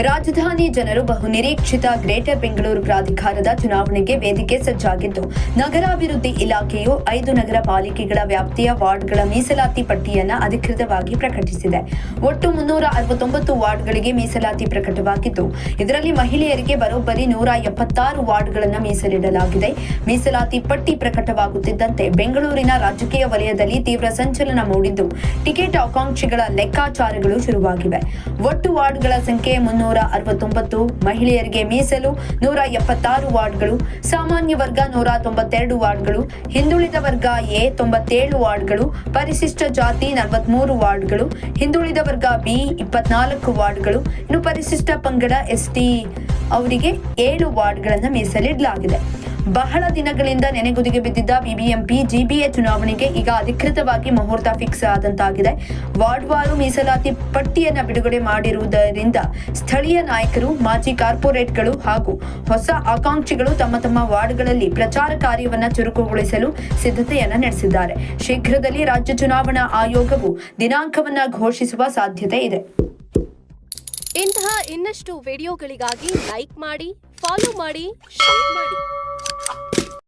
ರಾಜಧಾನಿ ಜನರು ಬಹುನಿರೀಕ್ಷಿತ ಗ್ರೇಟರ್ ಬೆಂಗಳೂರು ಪ್ರಾಧಿಕಾರದ ಚುನಾವಣೆಗೆ ವೇದಿಕೆ ಸಜ್ಜಾಗಿದ್ದು, ನಗರಾಭಿವೃದ್ಧಿ ಇಲಾಖೆಯು 5 ನಗರ ಪಾಲಿಕೆಗಳ ವ್ಯಾಪ್ತಿಯ ವಾರ್ಡ್ಗಳ ಮೀಸಲಾತಿ ಪಟ್ಟಿಯನ್ನು ಅಧಿಕೃತವಾಗಿ ಪ್ರಕಟಿಸಿದೆ. ಒಟ್ಟು 369 ವಾರ್ಡ್ಗಳಿಗೆ ಮೀಸಲಾತಿ ಪ್ರಕಟವಾಗಿದ್ದು, ಇದರಲ್ಲಿ ಮಹಿಳೆಯರಿಗೆ ಬರೋಬ್ಬರಿ 176 ವಾರ್ಡ್ಗಳನ್ನು ಮೀಸಲಿಡಲಾಗಿದೆ. ಮೀಸಲಾತಿ ಪಟ್ಟಿ ಪ್ರಕಟವಾಗುತ್ತಿದ್ದಂತೆ ಬೆಂಗಳೂರಿನ ರಾಜಕೀಯ ವಲಯದಲ್ಲಿ ತೀವ್ರ ಸಂಚಲನ ಮೂಡಿದ್ದು, ಟಿಕೆಟ್ ಆಕಾಂಕ್ಷಿಗಳ ಲೆಕ್ಕಾಚಾರಗಳು ಶುರುವಾಗಿವೆ. ಒಟ್ಟು ವಾರ್ಡ್ಗಳ ಸಂಖ್ಯೆ 369, ಮಹಿಳೆಯರಿಗೆ ಮೀಸಲು 176 ವಾರ್ಡ್ಗಳು, ಸಾಮಾನ್ಯ ವರ್ಗ 192 ವಾರ್ಡ್ಗಳು, ಹಿಂದುಳಿದ ವರ್ಗ ಎ 97 ವಾರ್ಡ್ಗಳು, ಪರಿಶಿಷ್ಟ ಜಾತಿ 43 ವಾರ್ಡ್ಗಳು, ಹಿಂದುಳಿದ ವರ್ಗ ಬಿ 24 ವಾರ್ಡ್ಗಳು, ಇನ್ನು ಪರಿಶಿಷ್ಟ ಪಂಗಡ ಎಸ್ಟಿ ಅವರಿಗೆ 7 ವಾರ್ಡ್ಗಳನ್ನು ಮೀಸಲಿಡಲಾಗಿದೆ. ಬಹಳ ದಿನಗಳಿಂದ ನೆನೆಗುದಿಗೆ ಬಿದ್ದಿದ್ದ ಬಿಬಿಎಂಪಿ ಜಿಬಿಎ ಚುನಾವಣೆಗೆ ಈಗ ಅಧಿಕೃತವಾಗಿ ಮುಹೂರ್ತ ಫಿಕ್ಸ್ ಆದಂತಾಗಿದೆ. ವಾರ್ಡ್ವಾರು ಮೀಸಲಾತಿ ಪಟ್ಟಿಯನ್ನು ಬಿಡುಗಡೆ ಮಾಡಿರುವುದರಿಂದ ಸ್ಥಳೀಯ ನಾಯಕರು, ಮಾಜಿ ಕಾರ್ಪೊರೇಟ್ಗಳು ಹಾಗೂ ಹೊಸ ಆಕಾಂಕ್ಷಿಗಳು ತಮ್ಮ ವಾರ್ಡ್ಗಳಲ್ಲಿ ಪ್ರಚಾರ ಕಾರ್ಯವನ್ನು ಚುರುಕುಗೊಳಿಸಲು ಸಿದ್ಧತೆಯನ್ನು ನಡೆಸಿದ್ದಾರೆ. ಶೀಘ್ರದಲ್ಲಿ ರಾಜ್ಯ ಚುನಾವಣಾ ಆಯೋಗವು ದಿನಾಂಕವನ್ನು ಘೋಷಿಸುವ ಸಾಧ್ಯತೆ ಇದೆ. ಇಂತಹ ಇನ್ನಷ್ಟು ವಿಡಿಯೋಗಳಿಗಾಗಿ ಲೈಕ್ ಮಾಡಿ, ಫಾಲೋ ಮಾಡಿ, ಶೇರ್ ಮಾಡಿ.